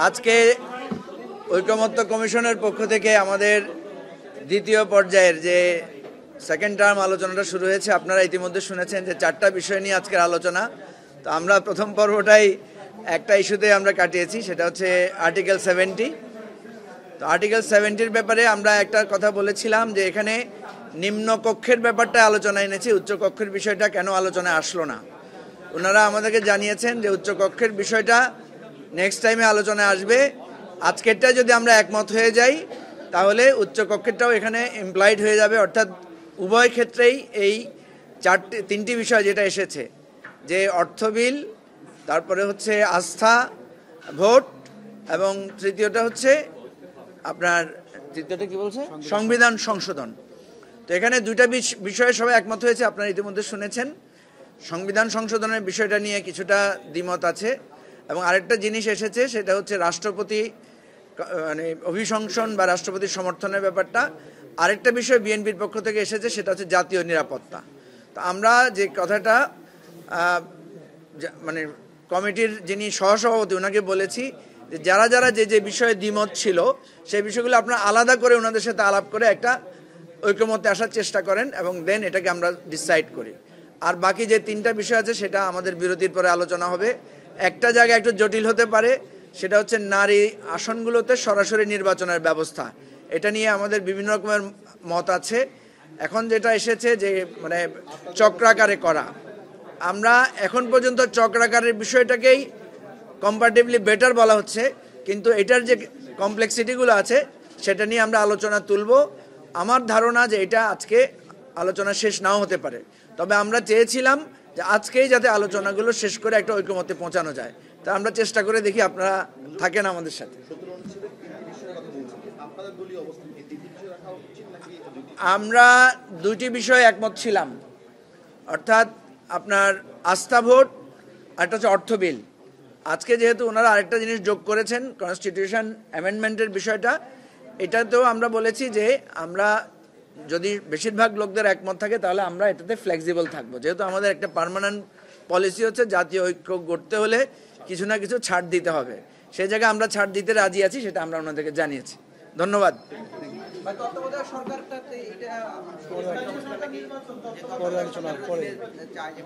আজকে ঐকমত্য কমিশনের পক্ষ থেকে আমাদের দ্বিতীয় পর্যায়ের যে সেকেন্ড টার্ম আলোচনাটা শুরু হয়েছে। আপনারা ইতিমধ্যে শুনেছেন যে 4টা বিষয় নিয়ে আজকের আলোচনা। তো আমরা প্রথম পর্বটাই একটা ইস্যুতে আমরা কাটিয়েছি, সেটা হচ্ছে আর্টিকেল 70। তো আর্টিকেল 70-র ব্যাপারে আমরা একটা কথা বলেছিলাম যে এখানে নিম্ন কক্ষের ব্যাপারটা আলোচনা এনেছি, উচ্চ কক্ষের বিষয়টা কেন আলোচনায় আসলো না। ওনারা আমাদেরকে জানিয়েছেন যে উচ্চ কক্ষের বিষয়টা নেক্সট টাইমে আলোচনায় আসবে। আজকেরটা যদি আমরা একমত হয়ে যাই তাহলে উচ্চ কক্ষেরটাও এখানে ইমপ্লয়েড হয়ে যাবে, অর্থাৎ উভয় ক্ষেত্রেই এই তিনটি বিষয় যেটা এসেছে, যে অর্থ বিল, তারপরে হচ্ছে আস্থা ভোট, এবং তৃতীয়টা হচ্ছে আপনার তৃতীয়টা কি বলছে, সংবিধান সংশোধন। তো এখানে দুইটা বিষয়ে সবাই একমত হয়েছে, আপনারা ইতিমধ্যে শুনেছেন। সংবিধান সংশোধনের বিষয়টা নিয়ে কিছুটা দ্বিমত আছে, এবং আরেকটা জিনিস এসেছে সেটা হচ্ছে রাষ্ট্রপতি মানে অভিশংসন বা রাষ্ট্রপতির সমর্থনের ব্যাপারটা। আরেকটা বিষয় বিএনপির পক্ষ থেকে এসেছে, সেটা হচ্ছে জাতীয় নিরাপত্তা। তো আমরা যে কথাটা মানে কমিটির যিনি সহসভাপতি ওনাকে বলেছি যে যারা যারা যে যে বিষয়ে দ্বিমত ছিল সেই বিষয়গুলো আপনারা আলাদা করে ওনাদের সাথে আলাপ করে একটা ঐকমত্যে আসার চেষ্টা করেন, এবং দেন এটাকে আমরা ডিসাইড করি। আর বাকি যে 3টা বিষয় আছে সেটা আমাদের বিরতির পরে আলোচনা হবে। একটা জায়গায় একটু জটিল হতে পারে, সেটা হচ্ছে নারী আসনগুলোতে সরাসরি নির্বাচনের ব্যবস্থা। এটা নিয়ে আমাদের বিভিন্ন রকমের মত আছে। এখন যেটা এসেছে যে মানে চক্রাকারে করা, আমরা এখন পর্যন্ত চক্রাকারের বিষয়টাকেই কম্পারেটিভলি বেটার বলা হচ্ছে, কিন্তু এটার যে কমপ্লেক্সিটিগুলো আছে সেটা নিয়ে আমরা আলোচনা তুলব। আমার ধারণা যে এটা আজকে আলোচনা শেষ নাও হতে পারে, তবে আমরা চেয়েছিলাম যে আজকেই যাতে আলোচনাগুলো শেষ করে একটা ঐকমত্যে পৌঁছানো যায়। তা আমরা চেষ্টা করে দেখি, আপনারা থাকেন আমাদের সাথে। আমরা দুইটি বিষয়ে একমত ছিলাম, অর্থাৎ আপনার আস্থা ভোট আর একটা হচ্ছে অর্থ বিল। আজকে যেহেতু ওনারা আরেকটা জিনিস যোগ করেছেন, কনস্টিটিউশন অ্যামেন্ডমেন্টের বিষয়টা, এটাতেও আমরা বলেছি যে আমরা যদি বেশিরভাগ লোকদের একমত থাকে তাহলে আমরা এটাতে ফ্লেক্সিবল থাকবো। যেহেতু আমাদের একটা পার্মানেন্ট পলিসি হচ্ছে জাতীয় ঐক্য গড়তে হলে কিছু না কিছু ছাড় দিতে হবে, সেই জায়গায় আমরা ছাড় দিতে রাজি আছি, সেটা আমরা ওনাদেরকে জানিয়েছি। ধন্যবাদ।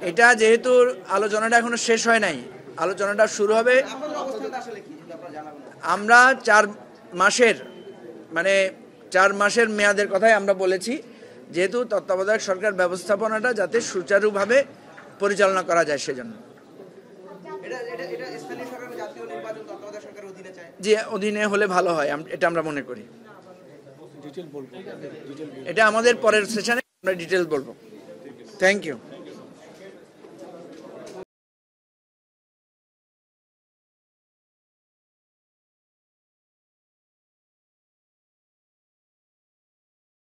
এটা যেহেতু আলোচনাটা এখনো শেষ হয় নাই, আলোচনাটা শুরু হবে। আমরা 4 মাসের মেয়াদের কথাই আমরা বলেছি, যেহেতু তত্ত্বাবধায়ক সরকার ব্যবস্থাপনাটা যাতে সুচারুভাবে পরিচালনা করা যায় সেজন্য। যে অধীনে হলে ভালো হয়, এটা আমরা মনে করি। এটা আমাদের পরের সেশনে আমরা ডিটেল বলবো। Thank you.